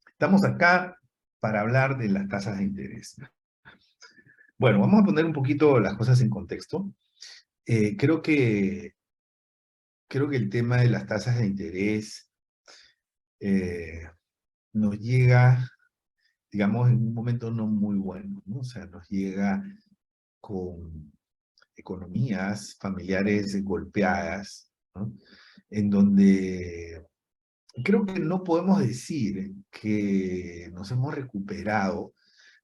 Estamos acá para hablar de las tasas de interés. Bueno, vamos a poner un poquito las cosas en contexto. Eh, creo que, creo que el tema de las tasas de interés eh, nos llega, digamos, en un momento no muy bueno, ¿no? O sea, nos llega con economías familiares golpeadas, ¿no? En donde creo que no podemos decir que nos hemos recuperado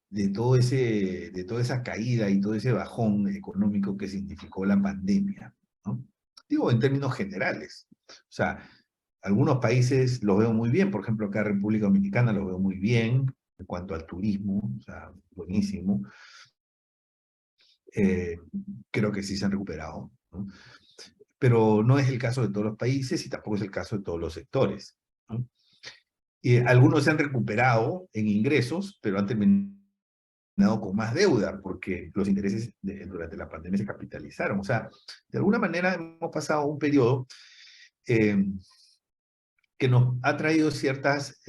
de toda esa caída y todo ese bajón económico que significó la pandemia, ¿no? Digo, en términos generales. O sea, algunos países los veo muy bien, por ejemplo, acá en República Dominicana los veo muy bien en cuanto al turismo, o sea, buenísimo. Eh, Creo que sí se han recuperado, ¿no? Pero no es el caso de todos los países y tampoco es el caso de todos los sectores, ¿no? Y algunos se han recuperado en ingresos, pero han terminado con más deuda, porque los intereses durante la pandemia se capitalizaron. O sea, de alguna manera hemos pasado un periodo eh, que nos ha traído ciertas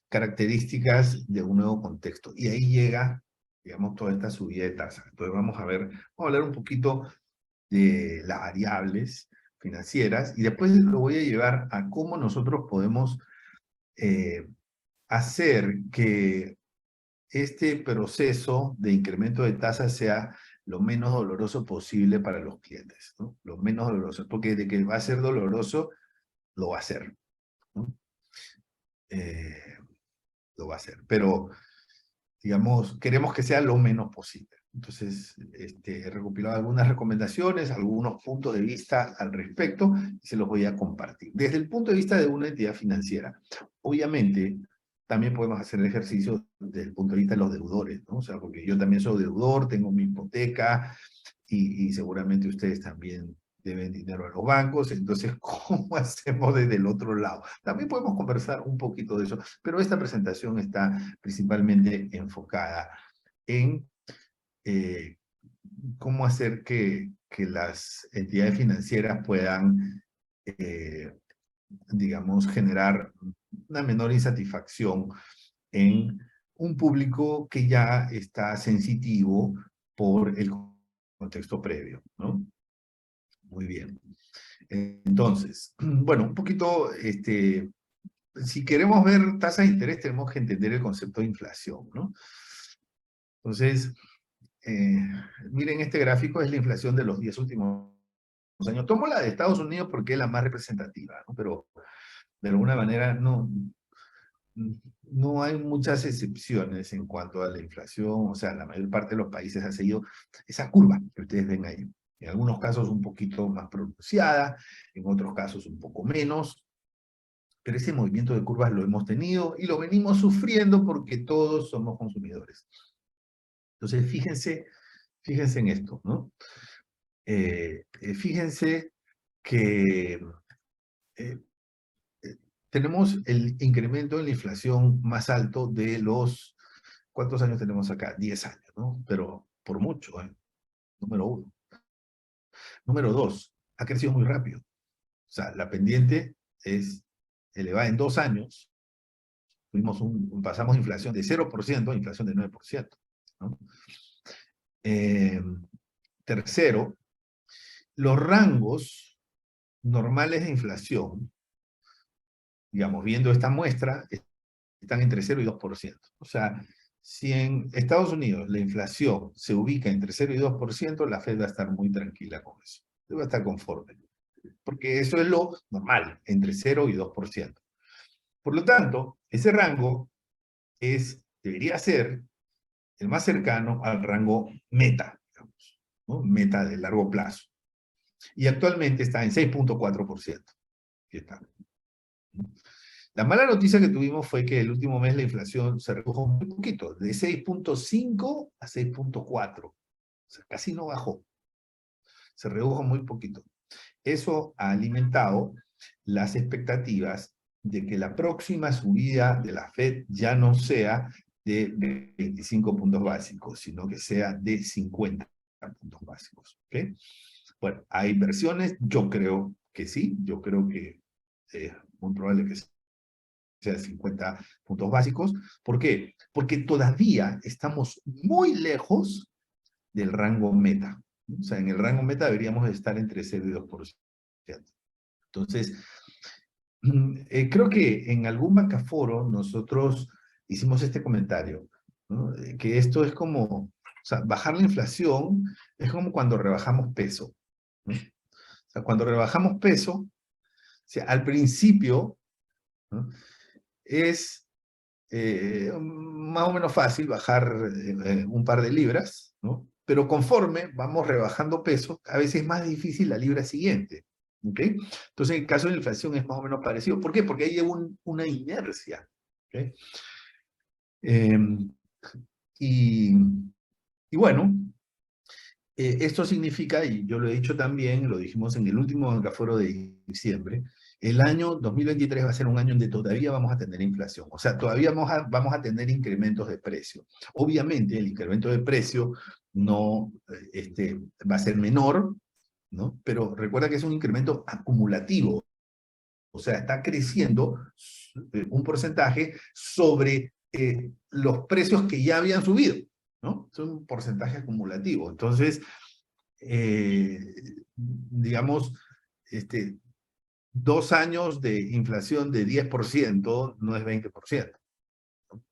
características de un nuevo contexto. Y ahí llega, digamos, toda esta subida de tasas. Entonces vamos a ver, vamos a hablar un poquito de las variables financieras y después lo voy a llevar a cómo nosotros podemos eh, hacer que este proceso de incremento de tasas sea lo menos doloroso posible para los clientes, ¿no? Lo menos doloroso, porque de que va a ser doloroso, lo va a ser, ¿no? Eh, lo va a hacer, pero, digamos, queremos que sea lo menos posible. Entonces, he recopilado algunas recomendaciones, algunos puntos de vista al respecto, y se los voy a compartir. Desde el punto de vista de una entidad financiera, obviamente, también podemos hacer el ejercicio desde el punto de vista de los deudores, ¿no? O sea, porque yo también soy deudor, tengo mi hipoteca, y seguramente ustedes también deben dinero a los bancos, entonces, ¿cómo hacemos desde el otro lado? También podemos conversar un poquito de eso, pero esta presentación está principalmente enfocada en eh, cómo hacer que las entidades financieras puedan, eh, digamos, generar una menor insatisfacción en un público que ya está sensitivo por el contexto previo, ¿no? Muy bien. Entonces, bueno, un poquito, si queremos ver tasas de interés, tenemos que entender el concepto de inflación, ¿no? Entonces, eh, miren, este gráfico es la inflación de los 10 últimos años. Tomo la de Estados Unidos porque es la más representativa, ¿no? Pero de alguna manera no hay muchas excepciones en cuanto a la inflación. O sea, la mayor parte de los países ha seguido esa curva que ustedes ven ahí. En algunos casos un poquito más pronunciada, en otros casos un poco menos, pero ese movimiento de curvas lo hemos tenido y lo venimos sufriendo porque todos somos consumidores. Entonces, fíjense en esto, ¿no? Fíjense que eh, eh, tenemos el incremento en la inflación más alto de los, ¿cuántos años tenemos acá? 10 años, ¿no? Pero por mucho, ¿eh? Número uno. Número dos, ha crecido muy rápido. O sea, la pendiente es elevada en 2 años. Pasamos inflación de 0% a inflación de 9%, ¿no? Eh, Tercero, los rangos normales de inflación, digamos, viendo esta muestra, están entre 0 y 2%. O sea, si en Estados Unidos la inflación se ubica entre 0 y 2%, la Fed va a estar muy tranquila con eso. Va a estar conforme. Porque eso es lo normal, entre 0 y 2%. Por lo tanto, ese rango debería ser el más cercano al rango meta, digamos, ¿no? Meta de largo plazo. Y actualmente está en 6,4%. Aquí está. La mala noticia que tuvimos fue que el último mes la inflación se redujo muy poquito, de 6,5 a 6,4. O sea, casi no bajó. Se redujo muy poquito. Eso ha alimentado las expectativas de que la próxima subida de la Fed ya no sea de 25 puntos básicos, sino que sea de 50 puntos básicos. ¿Okay? Bueno, hay versiones, yo creo que sí, yo creo que es muy probable que sea, 50 puntos básicos. ¿Por qué? Porque todavía estamos muy lejos del rango meta. O sea, en el rango meta deberíamos estar entre 0 y 2%. Entonces, creo que en algún bancaforo nosotros hicimos este comentario, ¿no? Que esto es como, o sea, bajar la inflación es como cuando rebajamos peso, ¿no? O sea, cuando rebajamos peso, o sea, al principio, ¿no? Es más o menos fácil bajar un par de libras, ¿no? Pero conforme vamos rebajando peso, a veces es más difícil la libra siguiente, ¿ok? Entonces, en el caso de la inflación es más o menos parecido. ¿Por qué? Porque hay una inercia, ¿ok? Eh, y, y bueno, esto significa, y yo lo he dicho también, lo dijimos en el último bancaforo de diciembre, el año 2023 va a ser un año donde todavía vamos a tener inflación. O sea, todavía vamos a tener incrementos de precio. Obviamente, el incremento de precio no va a ser menor, ¿no? Pero recuerda que es un incremento acumulativo. O sea, está creciendo un porcentaje sobre los precios que ya habían subido, ¿no? Es un porcentaje acumulativo. Entonces, digamos, 2 años de inflación de 10% no es 20%, ¿no?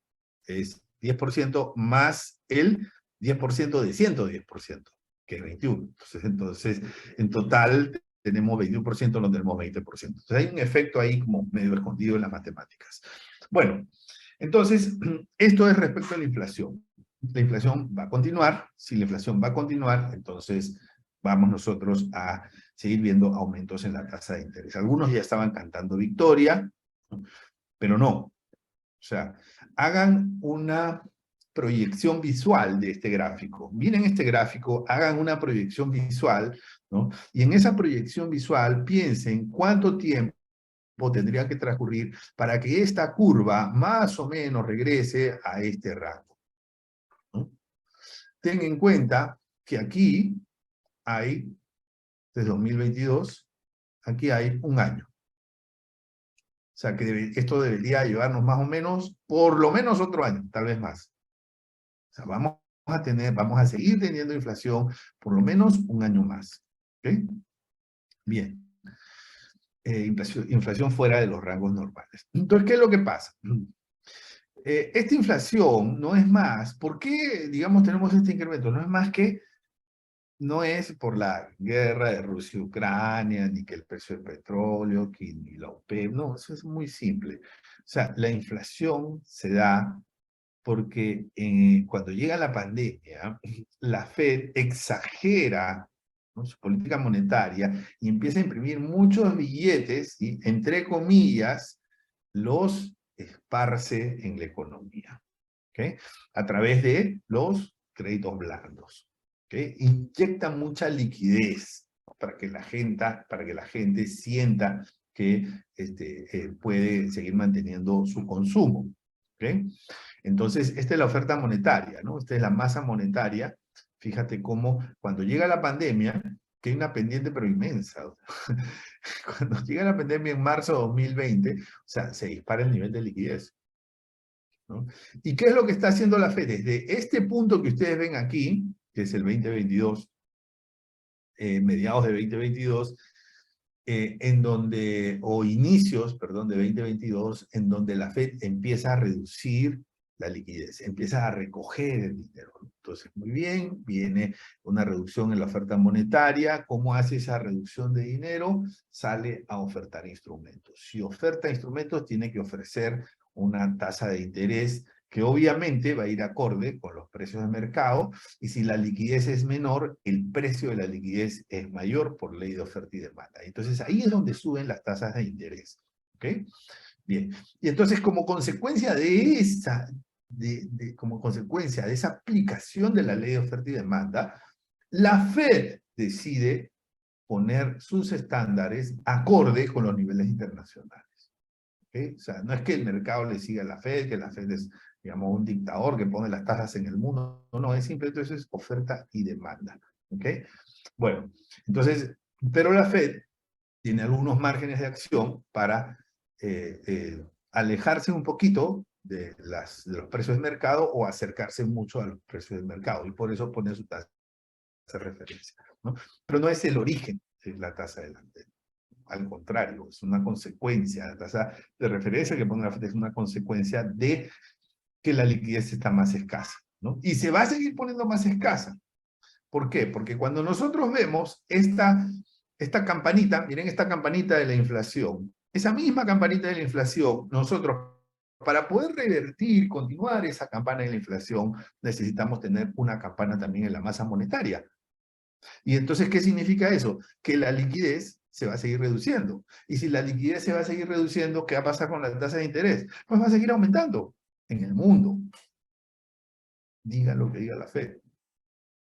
Es 10% más el 10% de 110%, que es 21%. Entonces, en total tenemos 21%, no tenemos 20%. Entonces hay un efecto ahí como medio escondido en las matemáticas. Bueno, entonces, esto es respecto a la inflación. La inflación va a continuar. Si la inflación va a continuar, entonces vamos nosotros a seguir viendo aumentos en la tasa de interés. Algunos ya estaban cantando victoria, pero no. O sea, hagan una proyección visual de este gráfico. Miren este gráfico, hagan una proyección visual, ¿no? Y en esa proyección visual piensen cuánto tiempo tendría que transcurrir para que esta curva más o menos regrese a este rango, ¿no? Ten en cuenta que aquí hay, desde 2022, aquí hay un año. O sea, que esto debería llevarnos más o menos, por lo menos otro año, tal vez más. O sea, vamos a seguir teniendo inflación por lo menos un año más. ¿Ok? Bien. Inflación fuera de los rangos normales. Entonces, ¿qué es lo que pasa? Esta inflación no es más, ¿por qué, digamos, tenemos este incremento? No es más que, no es por la guerra de Rusia y Ucrania, ni que el precio del petróleo, ni la OPEP, no, eso es muy simple. O sea, la inflación se da porque cuando llega la pandemia, la Fed exagera, ¿no?, su política monetaria y empieza a imprimir muchos billetes y, entre comillas, los esparce en la economía, ¿ok? A través de los créditos blandos, ¿ok? Inyecta mucha liquidez, ¿no?, para que la gente sienta que puede seguir manteniendo su consumo, ¿ok? Entonces, esta es la oferta monetaria, ¿no? Esta es la masa monetaria. Fíjate cómo cuando llega la pandemia, que hay una pendiente pero inmensa. Cuando llega la pandemia en marzo de 2020, o sea, se dispara el nivel de liquidez, ¿no? ¿Y qué es lo que está haciendo la Fed? Desde este punto que ustedes ven aquí, que es el 2022, mediados de 2022, en donde, o inicios, perdón, de 2022, en donde la Fed empieza a reducir la liquidez, empieza a recoger el dinero. Entonces, muy bien, viene una reducción en la oferta monetaria. ¿Cómo hace esa reducción de dinero? Sale a ofertar instrumentos. Si oferta instrumentos, tiene que ofrecer una tasa de interés que obviamente va a ir acorde con los precios de mercado, y si la liquidez es menor, el precio de la liquidez es mayor por ley de oferta y demanda. Entonces ahí es donde suben las tasas de interés. ¿Ok? Bien. Y entonces como consecuencia de como consecuencia de esa aplicación de la ley de oferta y demanda, la Fed decide poner sus estándares acorde con los niveles internacionales. ¿Okay? O sea, no es que el mercado le siga a la Fed, que la Fed es, digamos, un dictador que pone las tasas en el mundo. No, no, es simplemente eso, es oferta y demanda. ¿Ok? Bueno, entonces, pero la Fed tiene algunos márgenes de acción para alejarse un poquito de los precios del mercado o acercarse mucho a los precios del mercado, y por eso pone su tasa de referencia, ¿no? Pero no es el origen de la tasa delantera. Al contrario, es una consecuencia. La tasa de referencia que pone la FED es una consecuencia de que la liquidez está más escasa, ¿no? Y se va a seguir poniendo más escasa. ¿Por qué? Porque cuando nosotros vemos esta campanita, miren esta campanita de la inflación, esa misma campanita de la inflación, nosotros, para poder revertir, continuar esa campana de la inflación, necesitamos tener una campana también en la masa monetaria. Y entonces, ¿qué significa eso? Que la liquidez se va a seguir reduciendo. Y si la liquidez se va a seguir reduciendo, ¿qué va a pasar con la tasa de interés? Pues va a seguir aumentando en el mundo. Diga lo que diga la Fed.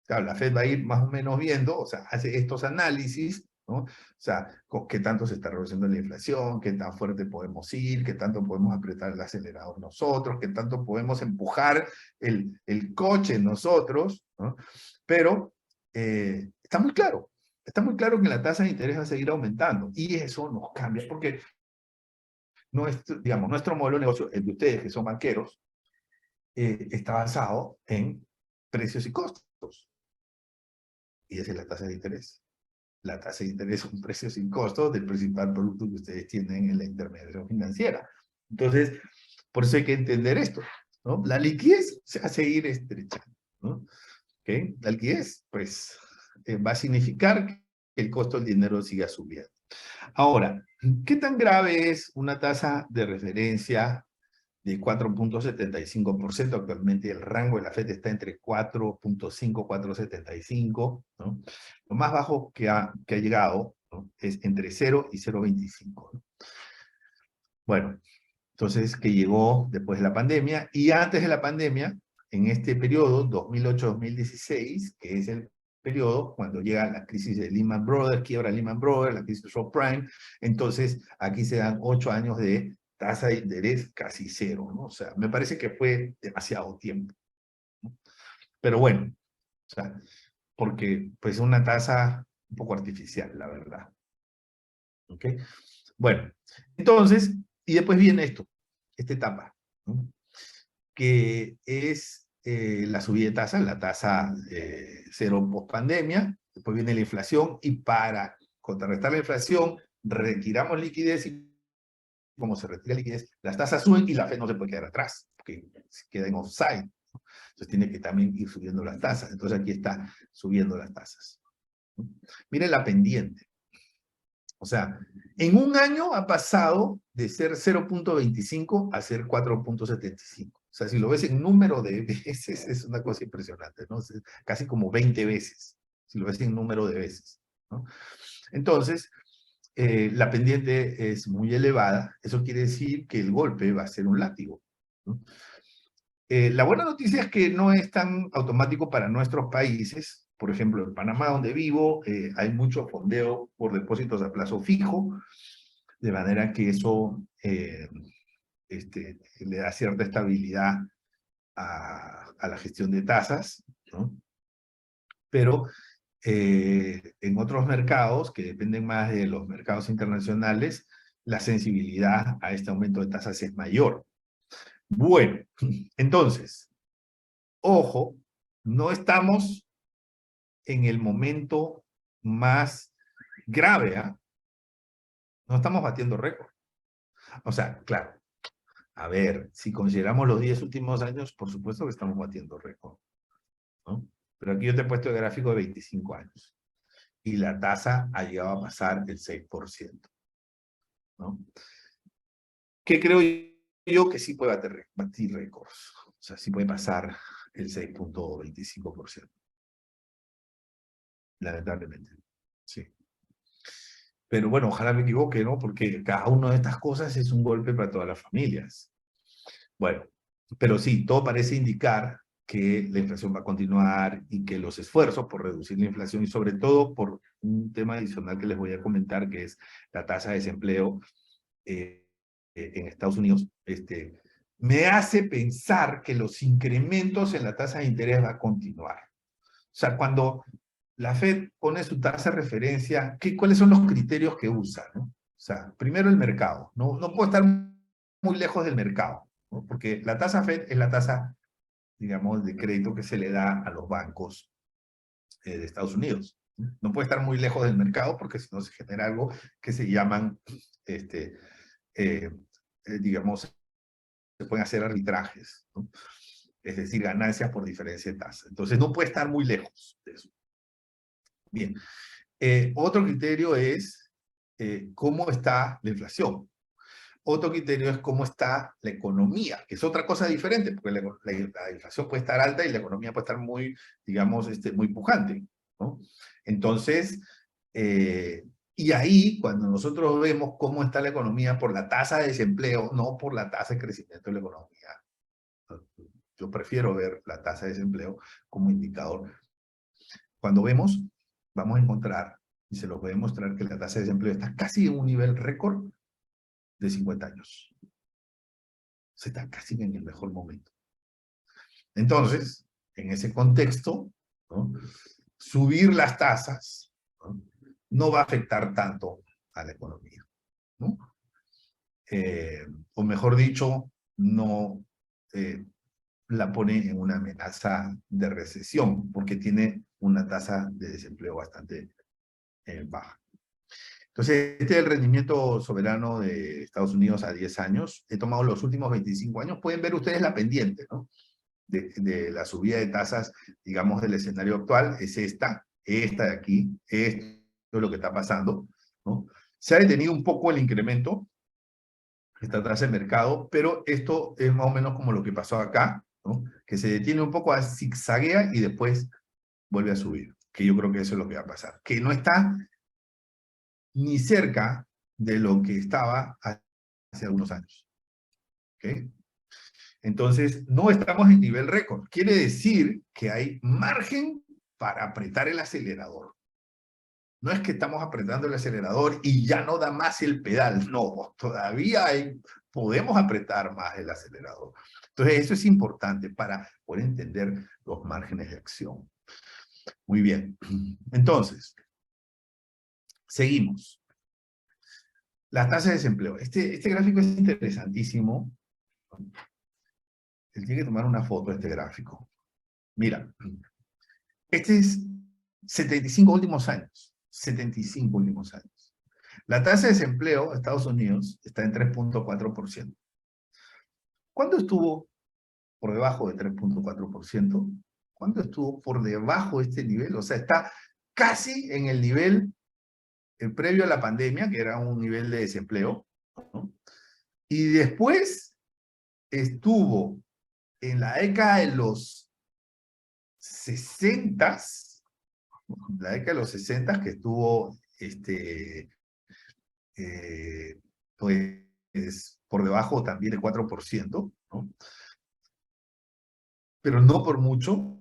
Claro, la Fed va a ir más o menos viendo, o sea, hace estos análisis, ¿no? O sea, qué tanto se está reduciendo la inflación, qué tan fuerte podemos ir, qué tanto podemos apretar el acelerador nosotros, qué tanto podemos empujar el coche nosotros, ¿no? Pero está muy claro que la tasa de interés va a seguir aumentando, y eso nos cambia, porque digamos, nuestro modelo de negocio, el de ustedes que son banqueros, está basado en precios y costos. Y esa es la tasa de interés. La tasa de interés es un precio sin costo del principal producto que ustedes tienen en la intermediación financiera. Entonces, por eso hay que entender esto, ¿no? La liquidez se va a seguir estrechando, ¿no? ¿Okay? La liquidez, pues, va a significar que el costo del dinero siga subiendo. Ahora, ¿qué tan grave es una tasa de referencia de 4.75%? Actualmente el rango de la FED está entre 4.5 y 4.75, ¿no? Lo más bajo que ha llegado, ¿no?, es entre 0 y 0.25, ¿no? Bueno, entonces, que llegó después de la pandemia, y antes de la pandemia, en este periodo, 2008-2016, que es el periodo cuando llega la crisis de Lehman Brothers, quiebra Lehman Brothers, la crisis de subprime, entonces aquí se dan 8 años de tasa de interés casi cero, ¿no? O sea, me parece que fue demasiado tiempo, ¿no? Pero bueno, o sea, porque pues una tasa un poco artificial, la verdad. ¿Ok? Bueno, entonces, y después viene esta etapa, ¿no?, que es la subida de tasa, la tasa cero post pandemia, después viene la inflación, y para contrarrestar la inflación, retiramos liquidez, y como se retira liquidez, las tasas suben y la Fed no se puede quedar atrás, porque se queda en offside. Entonces tiene que también ir subiendo las tasas. Entonces aquí está subiendo las tasas. Miren la pendiente. O sea, en un año ha pasado de ser 0.25 a ser 4.75. O sea, si lo ves en número de veces, es una cosa impresionante, ¿no? Casi como 20 veces, si lo ves en número de veces, ¿no? Entonces, la pendiente es muy elevada. Eso quiere decir que el golpe va a ser un látigo, ¿no? La buena noticia es que no es tan automático para nuestros países. Por ejemplo, en Panamá, donde vivo, hay mucho fondeo por depósitos a plazo fijo, de manera que eso le da cierta estabilidad a la gestión de tasas, ¿no? Pero en otros mercados, que dependen más de los mercados internacionales, la sensibilidad a este aumento de tasas es mayor. Bueno, entonces, ojo, no estamos en el momento más grave, ¿eh? No estamos batiendo récord. O sea, claro, a ver, si consideramos los 10 últimos años, por supuesto que estamos batiendo récord, ¿no? Pero aquí yo te he puesto el gráfico de 25 años. Y la tasa ha llegado a pasar el 6%, ¿no? ¿Qué creo yo? Que sí puede batir récords. O sea, sí puede pasar el 6.25%. Lamentablemente. Sí. Pero bueno, ojalá me equivoque, ¿no? Porque cada una de estas cosas es un golpe para todas las familias. Bueno, pero sí, todo parece indicar que la inflación va a continuar y que los esfuerzos por reducir la inflación, y sobre todo por un tema adicional que les voy a comentar, que es la tasa de desempleo en Estados Unidos, me hace pensar que los incrementos en la tasa de interés va a continuar. O sea, cuando la Fed pone su tasa de referencia, ¿cuáles son los criterios que usa, ¿no? O sea, primero el mercado. No puedo estar muy lejos del mercado, ¿no? Porque la tasa Fed es la tasa, digamos, de crédito que se le da a los bancos de Estados Unidos. No puede estar muy lejos del mercado porque si no se genera algo que se llaman, eh, digamos, se pueden hacer arbitrajes, ¿no? Es decir, ganancias por diferencia de tasa. Entonces no puede estar muy lejos de eso. Bien, otro criterio es cómo está la inflación. Otro criterio es cómo está la economía, que es otra cosa diferente, porque la inflación puede estar alta y la economía puede estar muy, digamos, muy pujante, ¿no? Entonces, y ahí, cuando nosotros vemos cómo está la economía por la tasa de desempleo, no por la tasa de crecimiento de la economía. Yo prefiero ver la tasa de desempleo como indicador. Cuando vemos, vamos a encontrar, y se lo puede mostrar, que la tasa de desempleo está casi en un nivel récord de 50 años. Se está casi en el mejor momento. Entonces, en ese contexto, ¿no?, subir las tasas, ¿no?, no va a afectar tanto a la economía, ¿no? O mejor dicho, no la pone en una amenaza de recesión, porque tiene una tasa de desempleo bastante baja. Entonces, este es el rendimiento soberano de Estados Unidos a 10 años. He tomado los últimos 25 años. Pueden ver ustedes la pendiente, ¿no?, de la subida de tasas, digamos, del escenario actual. Es esta de aquí. Esto es lo que está pasando, ¿no? Se ha detenido un poco el incremento, esta tasa de mercado, pero esto es más o menos como lo que pasó acá, ¿no?, que se detiene un poco, zigzaguea y después vuelve a subir, que yo creo que eso es lo que va a pasar, que no está ni cerca de lo que estaba hace algunos años. ¿Okay? Entonces, no estamos en nivel récord. Quiere decir que hay margen para apretar el acelerador. No es que estamos apretando el acelerador y ya no da más el pedal. No, todavía podemos apretar más el acelerador. Entonces, eso es importante para poder entender los márgenes de acción. Muy bien. Entonces, seguimos. La tasa de desempleo. Este gráfico es interesantísimo. Él tiene que tomar una foto de este gráfico. Mira, este es 75 últimos años. 75 últimos años. La tasa de desempleo de Estados Unidos está en 3.4%. ¿Cuándo estuvo por debajo de 3.4%? ¿Cuándo estuvo por debajo de este nivel? O sea, está casi en el nivel previo a la pandemia, que era un nivel de desempleo, ¿no? Y después estuvo en la década de los 60s, la década de los 60s, que estuvo pues por debajo también del 4%, ¿no?, pero no por mucho.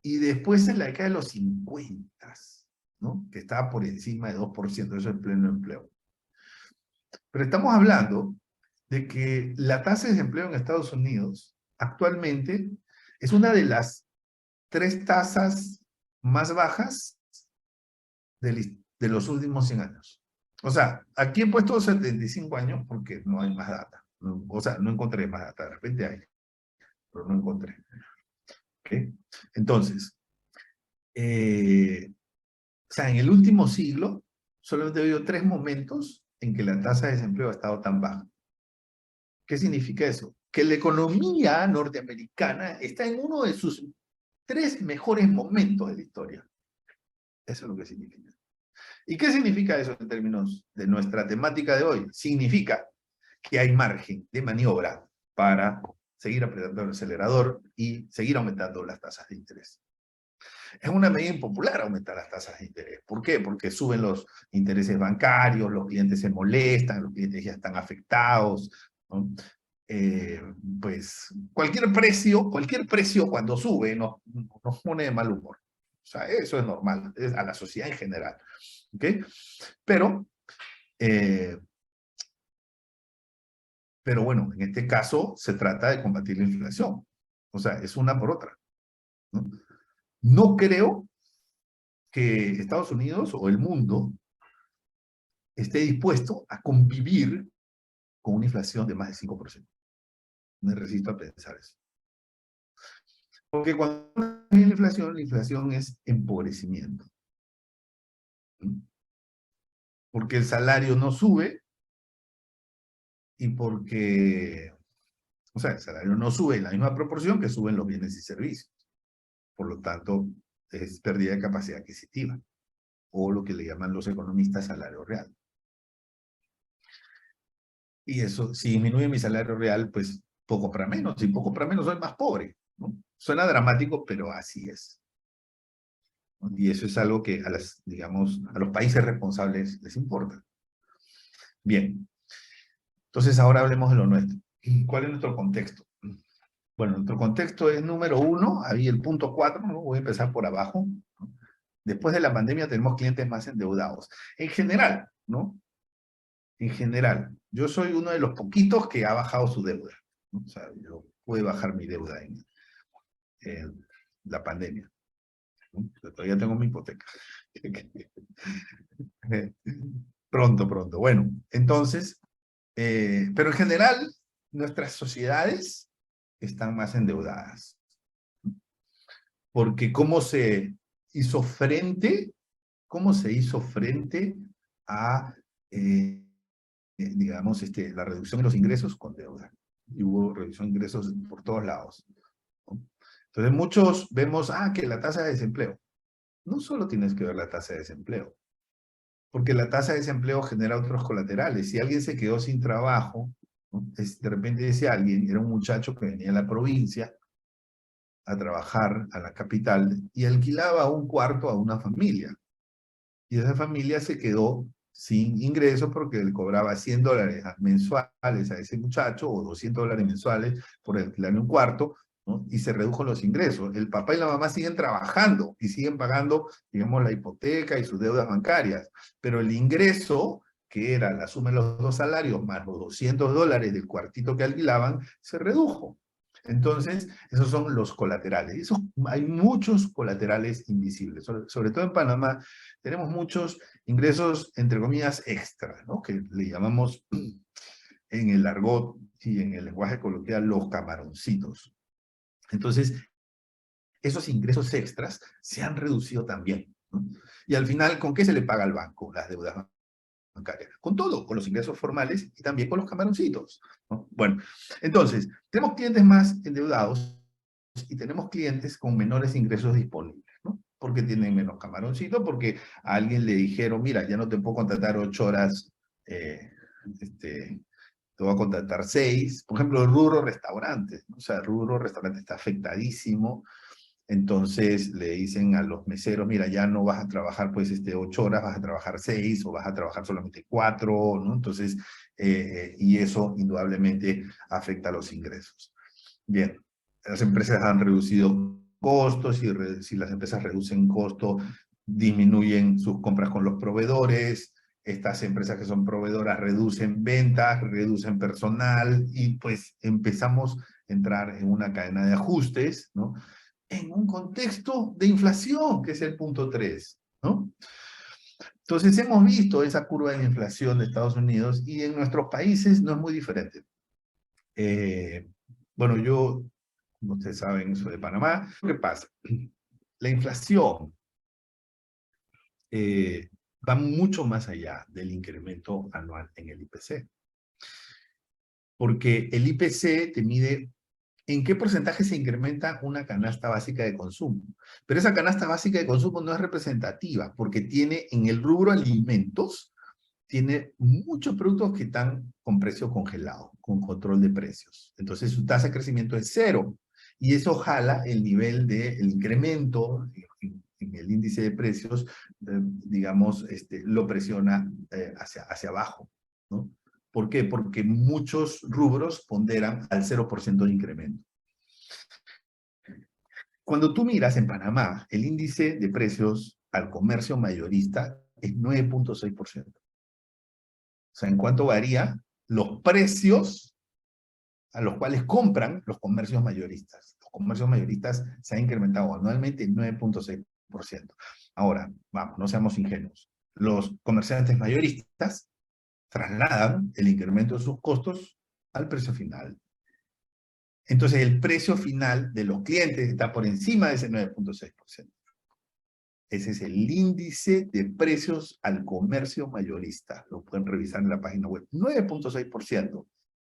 Y después en la década de los 50s, ¿no?, que estaba por encima de 2%, eso en pleno empleo. Pero estamos hablando de que la tasa de desempleo en Estados Unidos actualmente es una de las 3 tasas más bajas de los últimos 100 años. O sea, aquí he puesto 75 años porque no hay más data. No, o sea, no encontré más data. De repente hay, pero no encontré. ¿Okay? Entonces, o sea, en el último siglo, solamente he habido 3 momentos en que la tasa de desempleo ha estado tan baja. ¿Qué significa eso? Que la economía norteamericana está en uno de sus 3 mejores momentos de la historia. Eso es lo que significa. ¿Y qué significa eso en términos de nuestra temática de hoy? Significa que hay margen de maniobra para seguir apretando el acelerador y seguir aumentando las tasas de interés. Es una medida impopular aumentar las tasas de interés. ¿Por qué? Porque suben los intereses bancarios, los clientes se molestan, los clientes ya están afectados, ¿no? Pues cualquier precio cuando sube nos pone de mal humor. O sea, eso es normal, es a la sociedad en general. ¿Ok? Pero bueno, en este caso se trata de combatir la inflación. O sea, es una por otra, ¿no? No creo que Estados Unidos o el mundo esté dispuesto a convivir con una inflación de más de 5%. Me resisto a pensar eso. Porque cuando hay la inflación es empobrecimiento. ¿Mm? Porque el salario no sube y porque, o sea, el salario no sube en la misma proporción que suben los bienes y servicios. Por lo tanto, es pérdida de capacidad adquisitiva, o lo que le llaman los economistas salario real. Y eso, si disminuye mi salario real, pues puedo comprar menos. Si puedo comprar menos, soy más pobre, ¿no? Suena dramático, pero así es. Y eso es algo que a digamos, a los países responsables les importa. Bien. Entonces ahora hablemos de lo nuestro. ¿Cuál es nuestro contexto? Bueno, nuestro contexto es número 1, ahí el punto 4, ¿no? Voy a empezar por abajo. Después de la pandemia tenemos clientes más endeudados. En general, ¿no? En general, yo soy uno de los poquitos que ha bajado su deuda, ¿no? O sea, yo pude bajar mi deuda en la pandemia, ¿no? Pero todavía tengo mi hipoteca. Pronto, pronto. Bueno, entonces, pero en general, nuestras sociedades están más endeudadas. Porque hizo frente, cómo se hizo frente a, digamos, la reducción de los ingresos con deuda. Y hubo reducción de ingresos por todos lados, ¿no? Entonces muchos vemos, que la tasa de desempleo. No solo tienes que ver la tasa de desempleo, porque la tasa de desempleo genera otros colaterales. Si alguien se quedó sin trabajo, ¿no? De repente ese alguien era un muchacho que venía de la provincia a trabajar a la capital y alquilaba un cuarto a una familia. Y esa familia se quedó sin ingresos porque le cobraba $100 mensuales a ese muchacho o $200 mensuales por alquilarle un cuarto, ¿no? Y se redujo los ingresos. El papá y la mamá siguen trabajando y siguen pagando, digamos, la hipoteca y sus deudas bancarias, pero el ingreso, que era la suma de los dos salarios más los $200 del cuartito que alquilaban, se redujo. Entonces, esos son los colaterales. Hay muchos colaterales invisibles, sobre todo en Panamá. Tenemos muchos ingresos, entre comillas, extra, ¿no? Que le llamamos en el argot y en el lenguaje coloquial los camaroncitos. Entonces, esos ingresos extras se han reducido también, ¿no? Y al final, ¿con qué se le paga al banco las deudas bancarias? Con todo, con los ingresos formales y también con los camaroncitos, ¿no? Bueno, entonces, tenemos clientes más endeudados y tenemos clientes con menores ingresos disponibles, ¿no? Porque tienen menos camaroncito, porque a alguien le dijeron, mira, ya no te puedo contratar 8 horas, te voy a contratar 6. Por ejemplo, el rubro restaurantes, ¿no? O sea, el rubro restaurante está afectadísimo. Entonces le dicen a los meseros, mira, ya no vas a trabajar pues 8 horas, vas a trabajar 6 o vas a trabajar solamente 4, ¿no? Entonces, y eso indudablemente afecta a los ingresos. Bien, las empresas han reducido costos y si las empresas reducen costos, disminuyen sus compras con los proveedores. Estas empresas que son proveedoras reducen ventas, reducen personal y pues empezamos a entrar en una cadena de ajustes, ¿no? En un contexto de inflación, que es el punto 3, ¿no? Entonces hemos visto esa curva de inflación de Estados Unidos y en nuestros países no es muy diferente. Bueno, yo, como ustedes saben, soy de Panamá. ¿Qué pasa? La inflación va mucho más allá del incremento anual en el IPC. Porque el IPC te mide en qué porcentaje se incrementa una canasta básica de consumo. Pero esa canasta básica de consumo no es representativa, porque tiene en el rubro alimentos, tiene muchos productos que están con precio congelado, con control de precios. Entonces su tasa de crecimiento es 0. Y eso jala el nivel del incremento en el índice de precios, digamos, lo presiona hacia abajo, ¿no? ¿Por qué? Porque muchos rubros ponderan al 0% de incremento. Cuando tú miras en Panamá, el índice de precios al comercio mayorista es 9.6%. O sea, ¿en cuánto varía los precios a los cuales compran los comercios mayoristas? Los comercios mayoristas se han incrementado anualmente en 9.6%. Ahora, vamos, no seamos ingenuos. Los comerciantes mayoristas trasladan el incremento de sus costos al precio final. Entonces, el precio final de los clientes está por encima de ese 9.6%. Ese es el índice de precios al comercio mayorista. Lo pueden revisar en la página web. 9.6%,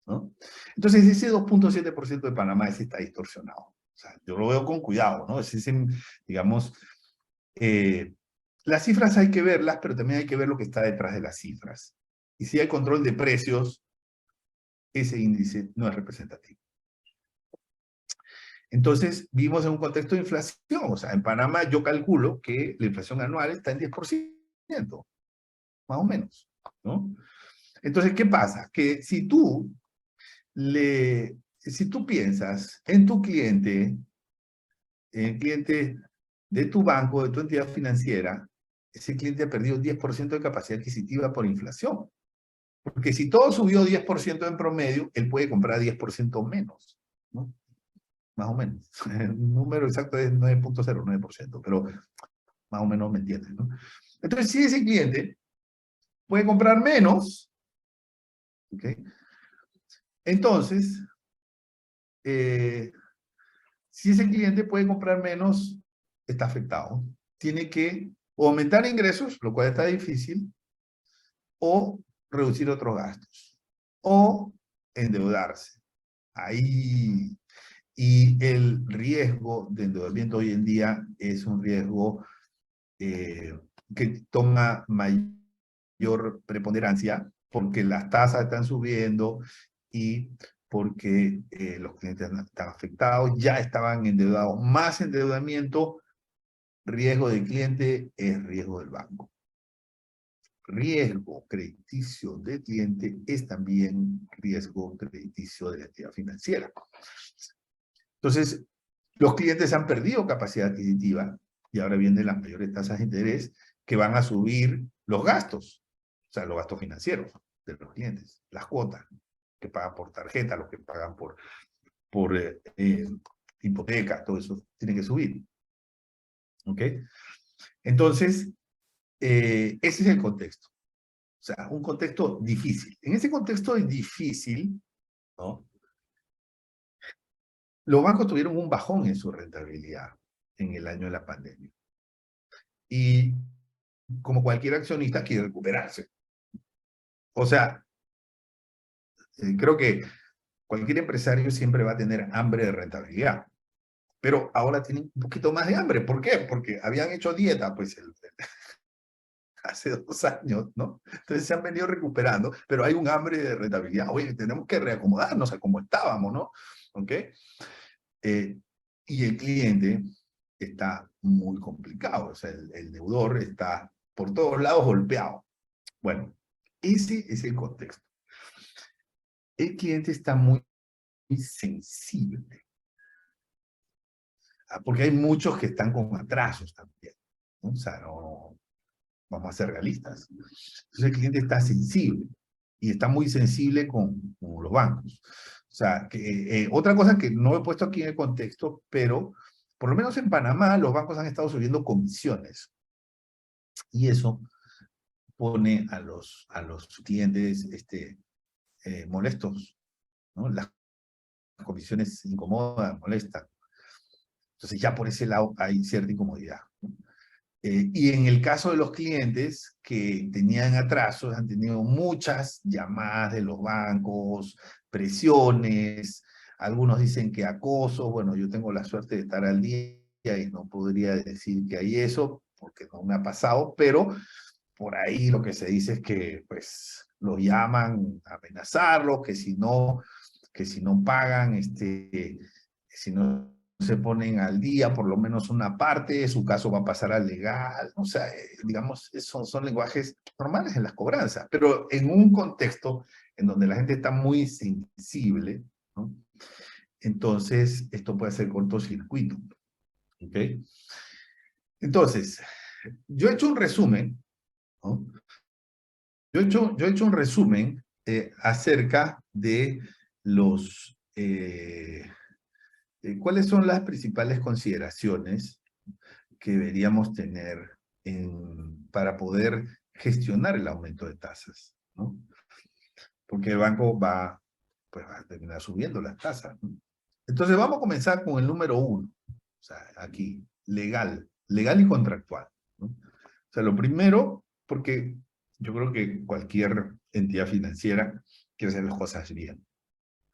¿no? Entonces, ese 2.7% de Panamá ese está distorsionado. O sea, yo lo veo con cuidado, ¿no? Digamos, las cifras hay que verlas, pero también hay que ver lo que está detrás de las cifras. Y si hay control de precios, ese índice no es representativo. Entonces, vivimos en un contexto de inflación. O sea, en Panamá yo calculo que la inflación anual está en 10%, más o menos, ¿no? Entonces, ¿qué pasa? Que si tú piensas en tu cliente, en el cliente de tu banco, de tu entidad financiera, ese cliente ha perdido 10% de capacidad adquisitiva por inflación. Porque si todo subió 10% en promedio, él puede comprar 10% menos, ¿no? Más o menos. El número exacto es 9.09%, pero más o menos me entiendes, ¿no? Entonces, si ese cliente puede comprar menos, ¿ok? Entonces, si ese cliente puede comprar menos, está afectado. Tiene que o aumentar ingresos, lo cual está difícil, o reducir otros gastos, o endeudarse. Ahí, y el riesgo de endeudamiento hoy en día es un riesgo que toma mayor preponderancia porque las tasas están subiendo y porque los clientes están afectados, ya estaban endeudados. Más endeudamiento, riesgo del cliente es riesgo del banco. Riesgo crediticio del cliente es también riesgo crediticio de la entidad financiera. Entonces, los clientes han perdido capacidad adquisitiva y ahora vienen las mayores tasas de interés que van a subir los gastos, o sea, los gastos financieros de los clientes, las cuotas que pagan por tarjeta, los que pagan por hipoteca, todo eso tiene que subir. ¿Ok? Entonces, ese es el contexto. O sea, un contexto difícil. En ese contexto difícil, ¿no? Los bancos tuvieron un bajón en su rentabilidad en el año de la pandemia. Y como cualquier accionista quiere recuperarse. O sea, creo que cualquier empresario siempre va a tener hambre de rentabilidad. Pero ahora tienen un poquito más de hambre. ¿Por qué? Porque habían hecho dieta, pues, hace 2 años, ¿no? Entonces se han venido recuperando, pero hay un hambre de rentabilidad. Oye, tenemos que reacomodarnos a como estábamos, ¿no? ¿Ok? Y el cliente está muy complicado. O sea, el deudor está por todos lados golpeado. Bueno, ese es el contexto. El cliente está muy sensible, porque hay muchos que están con atrasos también, ¿no? O sea, no, vamos a ser realistas. Entonces el cliente está sensible y está muy sensible con los bancos. O sea, otra cosa que no he puesto aquí en el contexto, pero por lo menos en Panamá los bancos han estado subiendo comisiones y eso pone a los clientes molestos, ¿no? Las comisiones incomodan, molestan. Entonces ya por ese lado hay cierta incomodidad. Y en el caso de los clientes que tenían atrasos, han tenido muchas llamadas de los bancos, presiones, algunos dicen que acoso. Bueno, yo tengo la suerte de estar al día y no podría decir que hay eso, porque no me ha pasado, pero por ahí lo que se dice es que pues los llaman a amenazarlos, que si no pagan, si no se ponen al día por lo menos una parte, su caso va a pasar al legal. O sea, digamos, son lenguajes normales en las cobranzas, pero en un contexto en donde la gente está muy sensible, ¿no? Entonces esto puede ser cortocircuito. ¿Ok? Entonces, yo he hecho un resumen, ¿no? Yo he hecho un resumen acerca de los cuáles son las principales consideraciones que deberíamos tener para poder gestionar el aumento de tasas, ¿no? porque el banco pues va a terminar subiendo las tasas, ¿no? Entonces vamos a comenzar con el número 1, o sea, aquí, legal y contractual, ¿no? O sea, lo primero, porque yo creo que cualquier entidad financiera quiere hacer las cosas bien.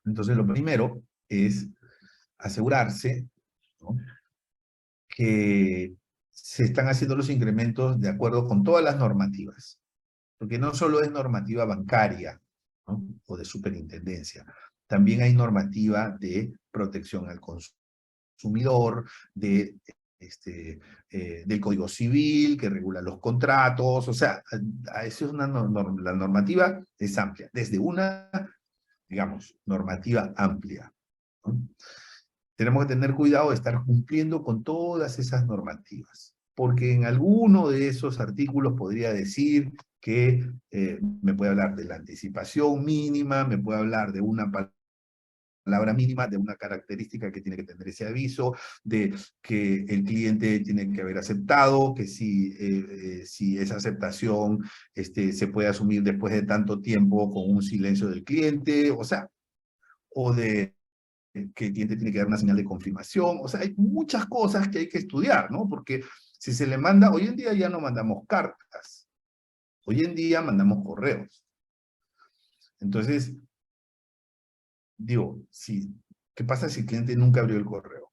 Entonces, lo primero es asegurarse, ¿no?, que se están haciendo los incrementos de acuerdo con todas las normativas. Porque no solo es normativa bancaria, ¿no?, o de superintendencia, también hay normativa de protección al consumidor, del Código Civil, que regula los contratos, o sea, eso es la normativa es amplia, desde una, digamos, normativa amplia, ¿no? Tenemos que tener cuidado de estar cumpliendo con todas esas normativas, porque en alguno de esos artículos podría decir que me puede hablar de la anticipación mínima, me puede hablar de una palabra mínima, de una característica que tiene que tener ese aviso, de que el cliente tiene que haber aceptado, que si esa aceptación se puede asumir después de tanto tiempo con un silencio del cliente, o sea, o de que el cliente tiene que dar una señal de confirmación. O sea, hay muchas cosas que hay que estudiar, ¿no? Porque si se le manda, hoy en día ya no mandamos cartas, hoy en día mandamos correos. Entonces, digo, ¿qué pasa si el cliente nunca abrió el correo?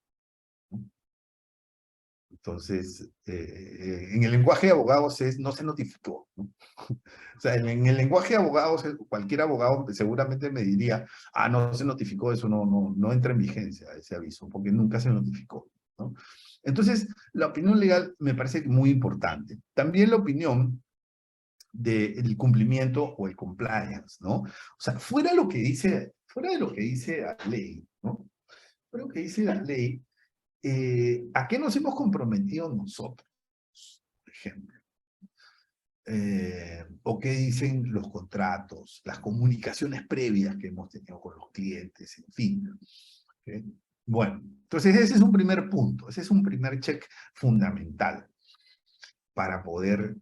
Entonces, en el lenguaje de abogados no se notificó, ¿no? O sea, en el lenguaje de abogados, cualquier abogado seguramente me diría, no se notificó, eso no entra en vigencia ese aviso, porque nunca se notificó, ¿no? Entonces, la opinión legal me parece muy importante. También la opinión del cumplimiento o el compliance, ¿no? O sea, fuera de lo que dice la ley, ¿no? Fuera de lo que dice la ley, ¿a qué nos hemos comprometido nosotros, por ejemplo? O qué dicen los contratos, las comunicaciones previas que hemos tenido con los clientes, en fin. ¿Okay? Bueno, entonces ese es un primer punto, ese es un primer check fundamental para poder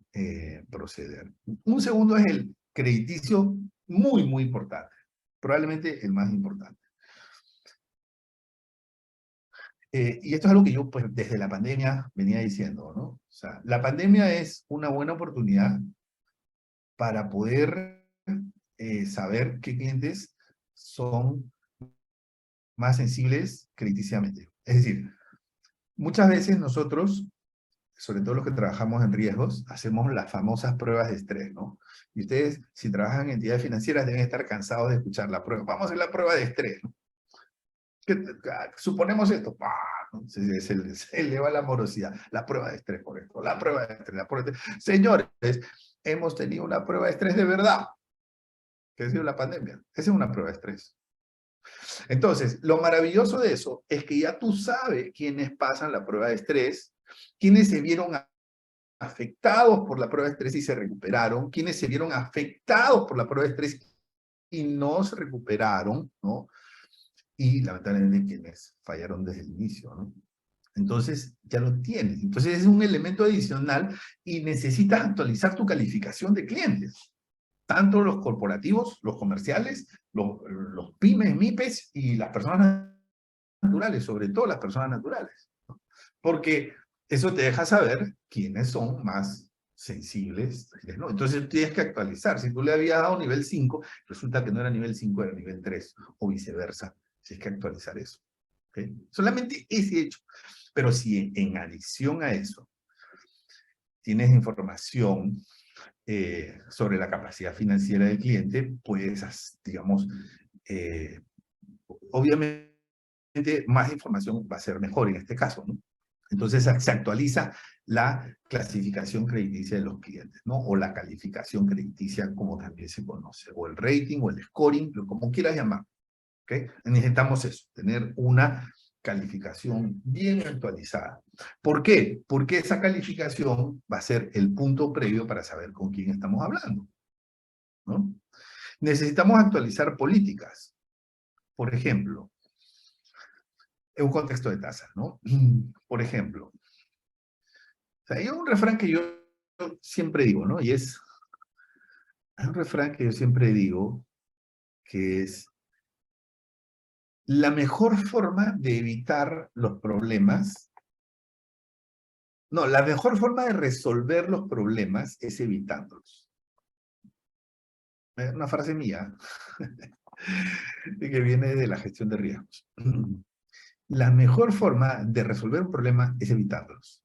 proceder. Un segundo es el crediticio, muy importante, probablemente el más importante. Y esto es algo que yo, pues, desde la pandemia venía diciendo, ¿no? O sea, la pandemia es una buena oportunidad para poder saber qué clientes son más sensibles crediticiamente. Es decir, muchas veces nosotros, sobre todo los que trabajamos en riesgos, hacemos las famosas pruebas de estrés, ¿no? Y ustedes, si trabajan en entidades financieras, deben estar cansados de escuchar la prueba. Vamos a hacer la prueba de estrés, ¿no? Suponemos esto, ¡pah! Se eleva la morosidad. La prueba de estrés, por ejemplo. La prueba de estrés, la prueba de estrés. Señores, hemos tenido una prueba de estrés de verdad, que ha sido la pandemia. Esa es una prueba de estrés. Entonces, lo maravilloso de eso es que ya tú sabes quiénes pasan la prueba de estrés, quiénes se vieron afectados por la prueba de estrés y se recuperaron, quiénes se vieron afectados por la prueba de estrés y no se recuperaron, ¿no? Y lamentablemente quienes fallaron desde el inicio, ¿no? Entonces, ya lo tienes. Entonces, es un elemento adicional y necesitas actualizar tu calificación de clientes. Tanto los corporativos, los comerciales, los pymes, MIPES y las personas naturales, sobre todo las personas naturales, ¿no? Porque eso te deja saber quiénes son más sensibles, ¿no? Entonces tienes que actualizar. Si tú le habías dado nivel 5, resulta que no era nivel 5, era nivel 3, o viceversa. Tienes que actualizar eso. ¿Okay? Solamente ese hecho. Pero si en adición a eso tienes información sobre la capacidad financiera del cliente, pues, digamos, obviamente más información va a ser mejor en este caso, ¿no? Entonces se actualiza la clasificación crediticia de los clientes, ¿no? O la calificación crediticia, como también se conoce, o el rating, o el scoring, como quieras llamar, ¿ok? Necesitamos eso, tener una calificación bien actualizada. ¿Por qué? Porque esa calificación va a ser el punto previo para saber con quién estamos hablando, ¿no? Necesitamos actualizar políticas. Por ejemplo, en un contexto de tasas, ¿no? Por ejemplo, o sea, hay un refrán que yo siempre digo, ¿no? Y hay un refrán que yo siempre digo, que es la mejor forma de evitar los problemas. No, la mejor forma de resolver los problemas es evitándolos. Una frase mía, que viene de la gestión de riesgos. La mejor forma de resolver un problema es evitándolos.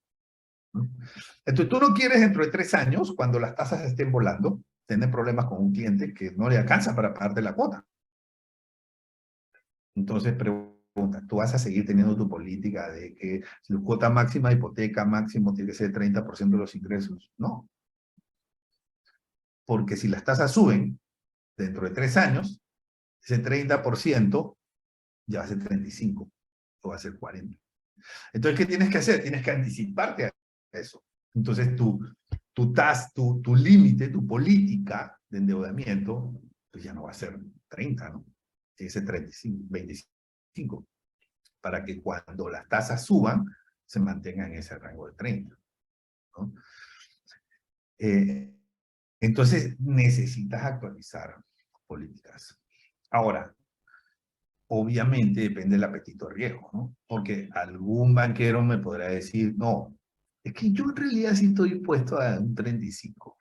Entonces, tú no quieres dentro de 3 años, cuando las tasas estén volando, tener problemas con un cliente que no le alcanza para pagarte la cuota. Entonces, pregunta, ¿tú vas a seguir teniendo tu política de que la cuota máxima de hipoteca máximo tiene que ser 30% de los ingresos? No. Porque si las tasas suben dentro de 3 años, ese 30% ya va a ser 35 o va a ser 40. Entonces, ¿qué tienes que hacer? Tienes que anticiparte a eso. Entonces, tu límite, tu política de endeudamiento, pues ya no va a ser 30, ¿no? Tiene que ser 35, 25, para que cuando las tasas suban, se mantengan en ese rango de 30, ¿no? Entonces, necesitas actualizar políticas. Ahora, obviamente depende del apetito de riesgo, ¿no? Porque algún banquero me podrá decir, no, es que yo en realidad sí estoy dispuesto a un 35.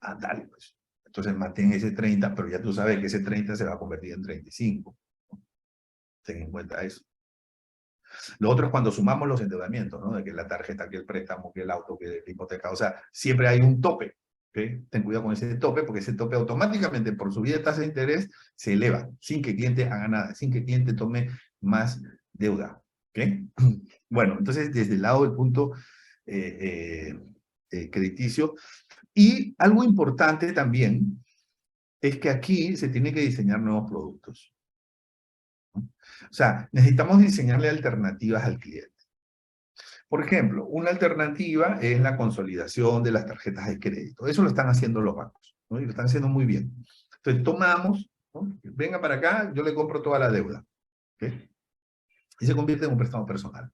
Ah, dale, pues. Entonces mantén ese 30, pero ya tú sabes que ese 30 se va a convertir en 35. Ten en cuenta eso. Lo otro es cuando sumamos los endeudamientos, ¿no? De que la tarjeta, que el préstamo, que el auto, que la hipoteca. O sea, siempre hay un tope. ¿Okay? Ten cuidado con ese tope, porque ese tope automáticamente, por subida de tasa de interés, se eleva, sin que el cliente haga nada, sin que el cliente tome más deuda. ¿Okay? Bueno, entonces, desde el lado del punto crediticio. Y algo importante también es que aquí se tiene que diseñar nuevos productos. O sea, necesitamos diseñarle alternativas al cliente. Por ejemplo, una alternativa es la consolidación de las tarjetas de crédito. Eso lo están haciendo los bancos, ¿no? Y lo están haciendo muy bien. Entonces, tomamos, ¿no? Venga para acá, yo le compro toda la deuda. ¿Okay? Y se convierte en un préstamo personal,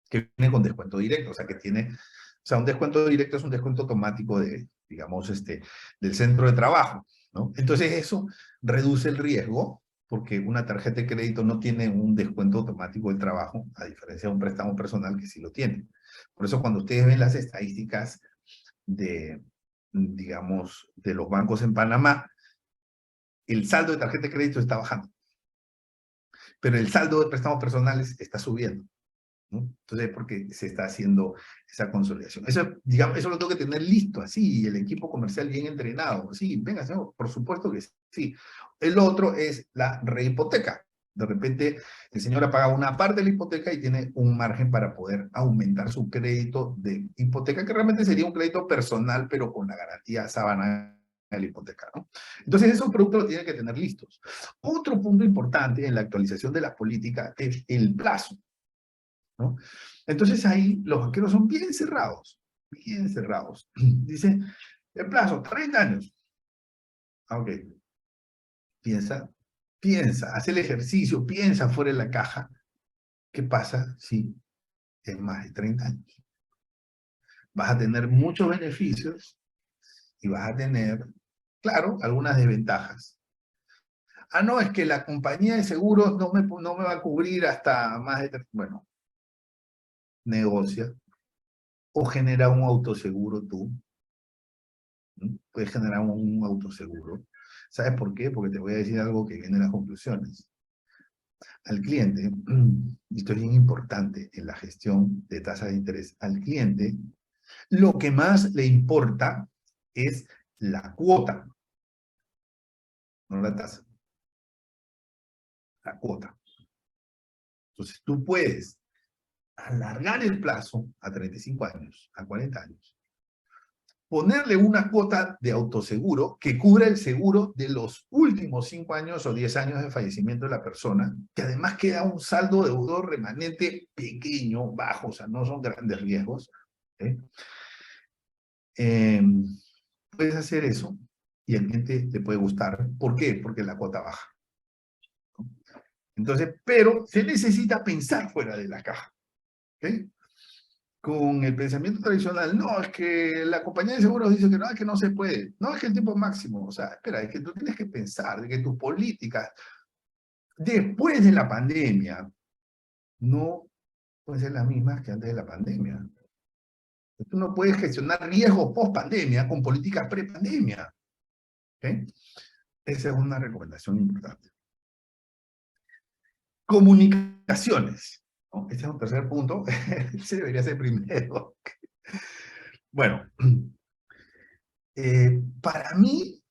que viene con descuento directo, o sea, que tiene, o sea, un descuento directo es un descuento automático de, digamos, del centro de trabajo, ¿no? Entonces, eso reduce el riesgo, porque una tarjeta de crédito no tiene un descuento automático del trabajo, a diferencia de un préstamo personal que sí lo tiene. Por eso cuando ustedes ven las estadísticas de, digamos, de los bancos en Panamá, el saldo de tarjeta de crédito está bajando, pero el saldo de préstamos personales está subiendo, ¿no? Entonces, porque se está haciendo esa consolidación. Eso, digamos, eso lo tengo que tener listo, así, y el equipo comercial bien entrenado. Sí, venga, señor, por supuesto que sí. El otro es la rehipoteca. De repente, el señor ha pagado una parte de la hipoteca y tiene un margen para poder aumentar su crédito de hipoteca, que realmente sería un crédito personal, pero con la garantía sábana de la hipoteca, ¿no? Entonces, esos productos los tiene que tener listos. Otro punto importante en la actualización de la política es el plazo, ¿no? Entonces ahí los banqueros son bien cerrados, bien cerrados. Dice, el plazo, 30 años. Ok, piensa, haz el ejercicio, piensa fuera de la caja. ¿Qué pasa si en más de 30 años? Vas a tener muchos beneficios y vas a tener, claro, algunas desventajas. Ah, no, es que la compañía de seguros no me va a cubrir hasta más de 30. Bueno, negocia o genera un autoseguro tú. Puedes generar un autoseguro. ¿Sabes por qué? Porque te voy a decir algo que viene en las conclusiones. Al cliente, y esto es bien importante en la gestión de tasas de interés, al cliente lo que más le importa es la cuota, no la tasa, la cuota. Entonces tú puedes alargar el plazo a 35 años, a 40 años, ponerle una cuota de autoseguro que cubra el seguro de los últimos 5 años o 10 años de fallecimiento de la persona, que además queda un saldo deudor remanente pequeño, bajo, o sea, no son grandes riesgos. ¿Eh? Puedes hacer eso y al cliente te puede gustar. ¿Por qué? Porque la cuota baja. Entonces, pero se necesita pensar fuera de la caja. ¿Okay? con el pensamiento tradicional, no, es que la compañía de seguros dice que no se puede, no, es que el tiempo máximo, o sea, espera, es que tú tienes que pensar de que tus políticas después de la pandemia no pueden ser las mismas que antes de la pandemia. Tú no puedes gestionar riesgos post pandemia con políticas pre pandemia. ¿Okay? Esa es una recomendación importante. Comunicaciones. ¿No? Este es un tercer punto. Ese debería ser primero. Bueno, para mí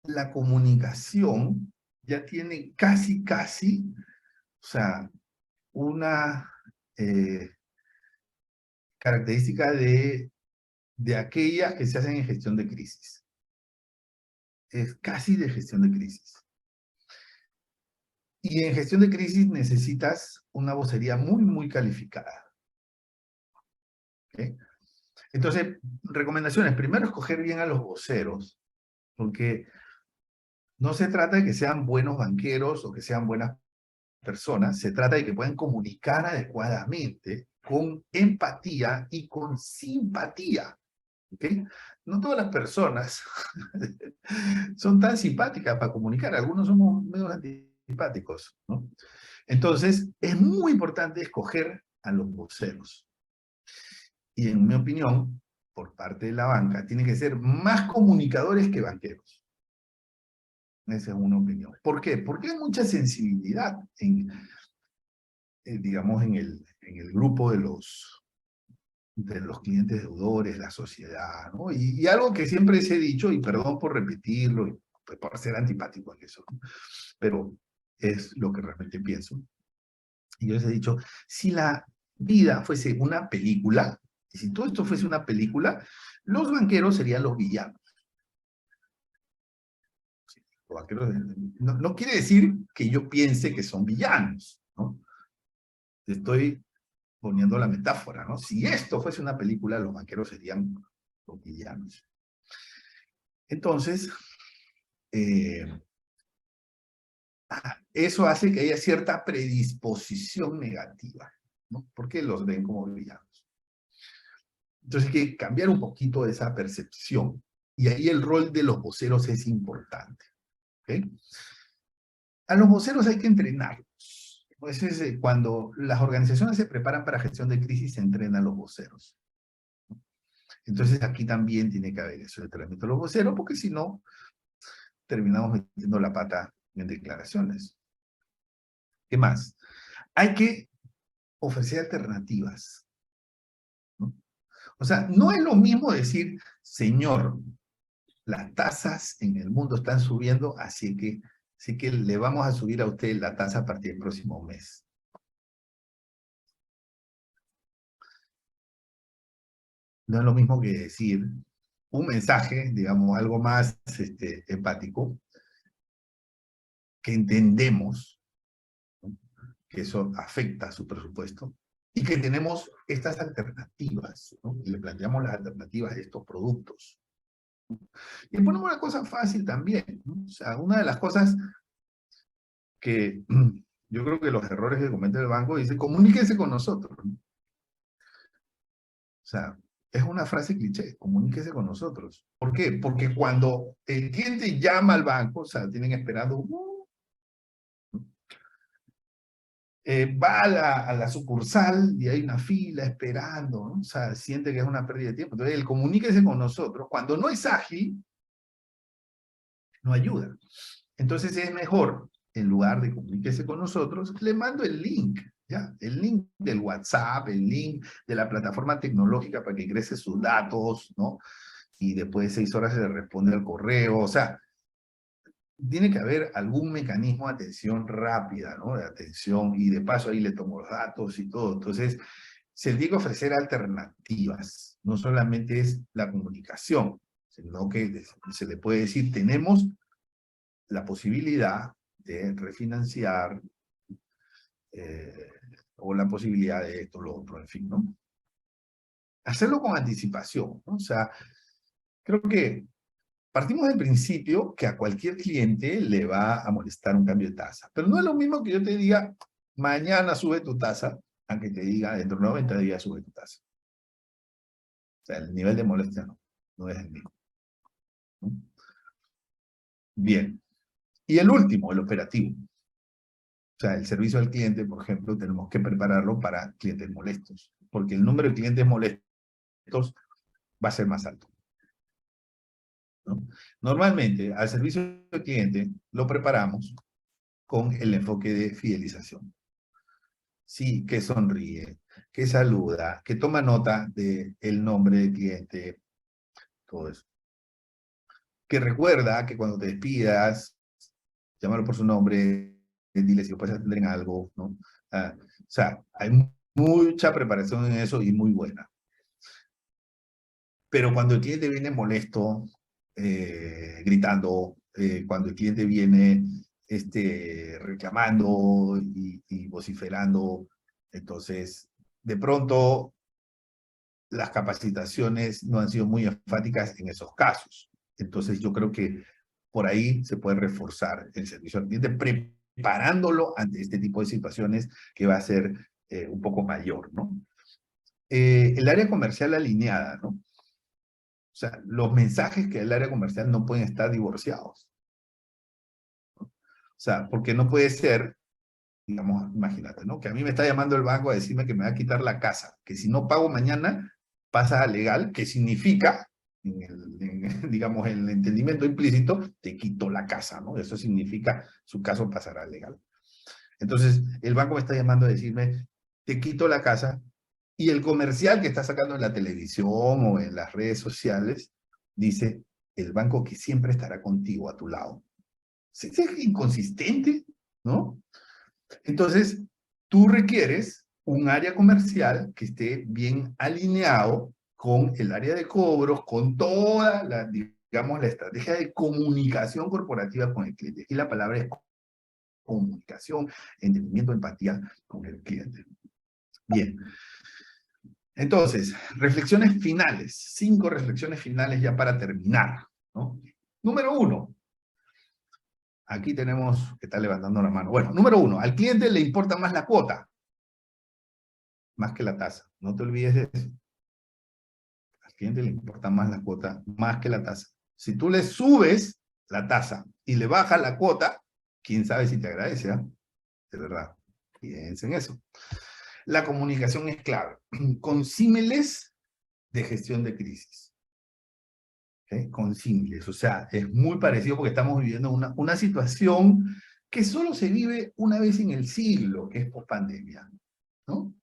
la comunicación ya tiene casi, o sea, una característica de aquellas que se hacen en gestión de crisis. Es casi de gestión de crisis. Y en gestión de crisis necesitas una vocería muy, muy calificada. ¿Okay? Entonces, recomendaciones. Primero, escoger bien a los voceros, porque no se trata de que sean buenos banqueros o que sean buenas personas, se trata de que puedan comunicar adecuadamente, con empatía y con simpatía. ¿Okay? No todas las personas son tan simpáticas para comunicar, algunos somos medio antipáticos, ¿no? Entonces, es muy importante escoger a los voceros. Y en mi opinión, por parte de la banca, tienen que ser más comunicadores que banqueros. Esa es una opinión. ¿Por qué? Porque hay mucha sensibilidad digamos, en el grupo de los clientes deudores, la sociedad, ¿no? Y algo que siempre se he dicho, y perdón por repetirlo, y por ser antipático en eso, ¿no? Pero es lo que realmente pienso. Y yo les he dicho, si la vida fuese una película, y si todo esto fuese una película, los banqueros serían los villanos. Los banqueros, no quiere decir que yo piense que son villanos, ¿no? Estoy poniendo la metáfora, ¿no? Si esto fuese una película, los banqueros serían los villanos. Entonces, eso hace que haya cierta predisposición negativa, ¿no? Porque los ven como villanos. Entonces hay que cambiar un poquito esa percepción. Y ahí el rol de los voceros es importante. ¿Okay? A los voceros hay que entrenarlos. Pues es, cuando las organizaciones se preparan para gestión de crisis, se entrenan a los voceros. Entonces aquí también tiene que haber eso de entrenamiento a los voceros, porque si no, terminamos metiendo la pata en declaraciones. ¿Qué más? Hay que ofrecer alternativas, ¿no? O sea, no es lo mismo decir, señor, las tasas en el mundo están subiendo, así que le vamos a subir a usted la tasa a partir del próximo mes. No es lo mismo que decir un mensaje, digamos, algo más empático, que entendemos, ¿no? Que eso afecta a su presupuesto, y que tenemos estas alternativas, ¿no? Y le planteamos las alternativas de estos productos. Y ponemos una cosa fácil también, ¿no? O sea, una de las cosas que yo creo que los errores que comete el banco dice, comuníquese con nosotros, ¿no? O sea, es una frase cliché, comuníquese con nosotros. ¿Por qué? Porque cuando el cliente llama al banco, o sea, tienen esperando, va a la sucursal y hay una fila esperando, ¿no? O sea, siente que es una pérdida de tiempo. Entonces, el comuníquese con nosotros, cuando no es ágil, no ayuda. Entonces es mejor, en lugar de comuníquese con nosotros, le mando el link, ¿ya? El link del WhatsApp, el link de la plataforma tecnológica para que ingrese sus datos, ¿no? Y después de 6 horas se le responde al correo, o sea, tiene que haber algún mecanismo de atención rápida, ¿no? De atención, y de paso ahí le tomo los datos y todo. Entonces, se tiene que ofrecer alternativas, no solamente es la comunicación, sino que se le puede decir, tenemos la posibilidad de refinanciar, o la posibilidad de esto, lo otro, en fin, ¿no? Hacerlo con anticipación, ¿no? O sea, creo que partimos del principio que a cualquier cliente le va a molestar un cambio de tasa, pero no es lo mismo que yo te diga, mañana sube tu tasa, a que te diga, dentro de 90 días sube tu tasa. sea, el nivel de molestia no es el mismo, ¿no? Bien. Y el último, el operativo. O sea, el servicio al cliente, por ejemplo, tenemos que prepararlo para clientes molestos, porque el número de clientes molestos va a ser más alto, ¿no? Normalmente, al servicio al cliente lo preparamos con el enfoque de fidelización. Sí, que sonríe, que saluda, que toma nota del nombre del cliente, todo eso. Que recuerda que cuando te despidas, llámalo por su nombre, dile si lo puedes atender en algo, ¿no? O sea, hay mucha preparación en eso y muy buena. Pero cuando el cliente viene molesto, gritando, cuando el cliente viene reclamando y vociferando, entonces, de pronto, las capacitaciones no han sido muy enfáticas en esos casos. Entonces, yo creo que por ahí se puede reforzar el servicio al cliente, preparándolo ante este tipo de situaciones que va a ser un poco mayor, ¿no? El área comercial alineada, ¿no? O sea, los mensajes que el área comercial no pueden estar divorciados, ¿no? O sea, porque no puede ser, digamos, imagínate, ¿no? Que a mí me está llamando el banco a decirme que me va a quitar la casa, que si no pago mañana pasa a legal, que significa, digamos, en el entendimiento implícito, te quito la casa, ¿no? Eso significa, su caso pasará a legal. Entonces, el banco me está llamando a decirme, te quito la casa, y el comercial que está sacando en la televisión o en las redes sociales dice, el banco que siempre estará contigo a tu lado. Es inconsistente, ¿no? Entonces, tú requieres un área comercial que esté bien alineado con el área de cobros, con toda la, digamos, la estrategia de comunicación corporativa con el cliente. Y la palabra es comunicación, entendimiento, empatía con el cliente. Bien. Entonces, reflexiones finales. 5 reflexiones finales ya para terminar, ¿no? Número 1. Aquí tenemos que está levantando la mano. Bueno, número 1. Al cliente le importa más la cuota, más que la tasa. No te olvides de eso. Al cliente le importa más la cuota, más que la tasa. Si tú le subes la tasa y le bajas la cuota, quién sabe si te agradece, ¿eh? De verdad. Piensen en eso. La comunicación es clave. Con símiles de gestión de crisis. Con símiles, o sea, es muy parecido porque estamos viviendo una situación que solo se vive una vez en el siglo, que es post-pandemia, ¿no?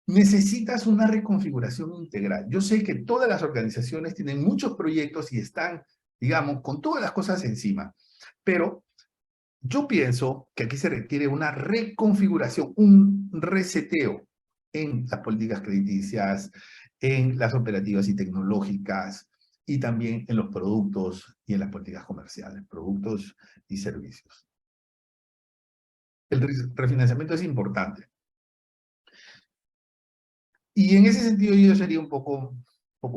Necesitas una reconfiguración integral. Yo sé que todas las organizaciones tienen muchos proyectos y están, digamos, con todas las cosas encima, pero yo pienso que aquí se requiere una reconfiguración, un reseteo en las políticas crediticias, en las operativas y tecnológicas, y también en los productos y en las políticas comerciales, productos y servicios. El refinanciamiento es importante. Y en ese sentido yo sería un poco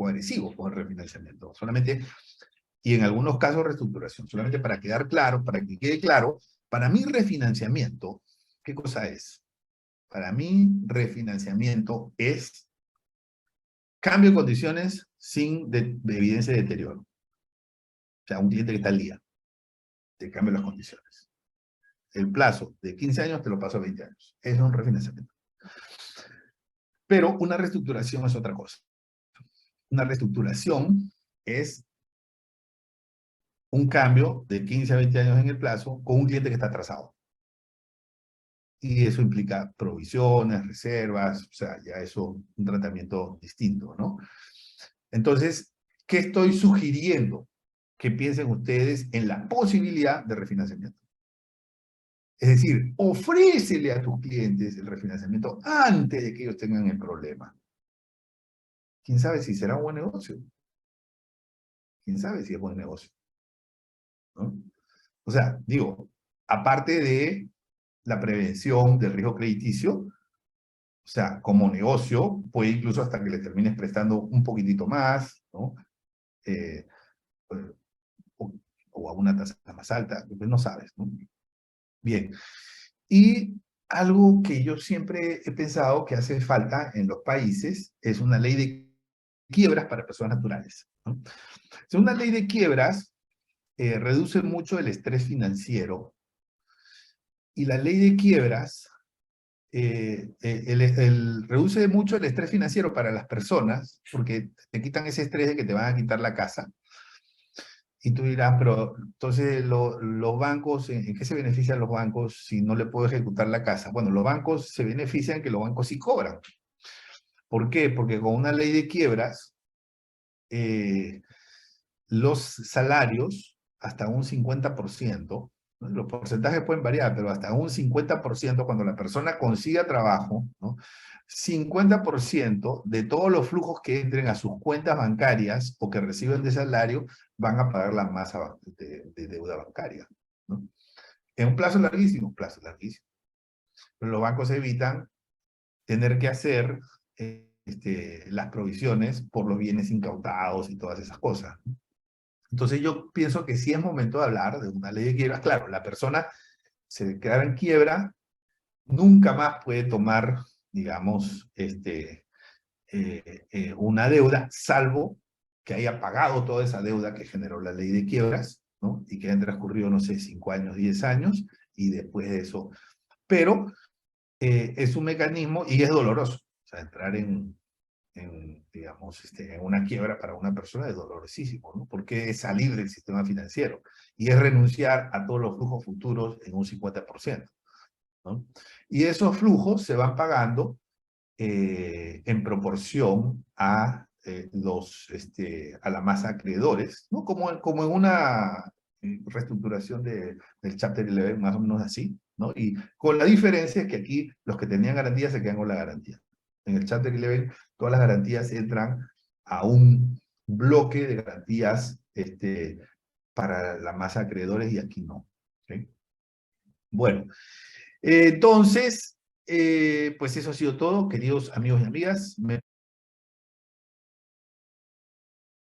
agresivo con el refinanciamiento. Solamente, y en algunos casos reestructuración. Solamente para quedar claro, para que quede claro, para mí refinanciamiento, ¿qué cosa es? Para mí refinanciamiento es cambio de condiciones sin de evidencia de deterioro. O sea, un cliente que está al día, te cambio las condiciones. El plazo de 15 años te lo paso a 20 años. Es un refinanciamiento. Pero una reestructuración es otra cosa. Una reestructuración es un cambio de 15 a 20 años en el plazo con un cliente que está atrasado. Y eso implica provisiones, reservas, o sea, ya eso, un tratamiento distinto, ¿no? Entonces, ¿qué estoy sugiriendo? Que piensen ustedes en la posibilidad de refinanciamiento. Es decir, ofrécele a tus clientes el refinanciamiento antes de que ellos tengan el problema. ¿Quién sabe si será un buen negocio? ¿Quién sabe si es buen negocio? ¿No? O sea, digo, aparte de la prevención del riesgo crediticio, o sea, como negocio, puede incluso hasta que le termines prestando un poquitito más, ¿no? Eh, o a una tasa más alta, pues no sabes, ¿no? Bien. Y algo que yo siempre he pensado que hace falta en los países es una ley de quiebras para personas naturales, ¿no? Una ley de quiebras reduce mucho el estrés financiero, y la ley de quiebras reduce mucho el estrés financiero para las personas, porque te quitan ese estrés de que te van a quitar la casa. Y tú dirás, pero entonces los bancos, ¿en qué se benefician los bancos si no le puedo ejecutar la casa? Bueno, los bancos se benefician que los bancos sí cobran. ¿Por qué? Porque con una ley de quiebras, los salarios, hasta un 50%, ¿no? Los porcentajes pueden variar, pero hasta un 50% cuando la persona consiga trabajo, ¿no? 50% de todos los flujos que entren a sus cuentas bancarias o que reciben de salario van a pagar la masa de deuda bancaria, ¿no? En un plazo larguísimo, plazo larguísimo. Pero los bancos evitan tener que hacer las provisiones por los bienes incautados y todas esas cosas. Entonces yo pienso que sí es momento de hablar de una ley de quiebras. Claro, la persona se declara en quiebra, nunca más puede tomar, digamos, una deuda, salvo que haya pagado toda esa deuda que generó la ley de quiebras, ¿no? Y que hayan transcurrido, no sé, 5 años, 10 años, y después de eso. Pero es un mecanismo y es doloroso. O sea, entrar digamos, en una quiebra para una persona es dolorosísimo, ¿no? Porque es salir del sistema financiero y es renunciar a todos los flujos futuros en un 50%, ¿no? Y esos flujos se van pagando en proporción a, a la masa de acreedores, ¿no? Como en una reestructuración del Chapter 11, más o menos así, ¿no? Y con la diferencia es que aquí los que tenían garantía se quedan con la garantía. En el Chapter 11 todas las garantías entran a un bloque de garantías para la masa de acreedores y aquí no. ¿Okay? Bueno, entonces, pues eso ha sido todo, queridos amigos y amigas.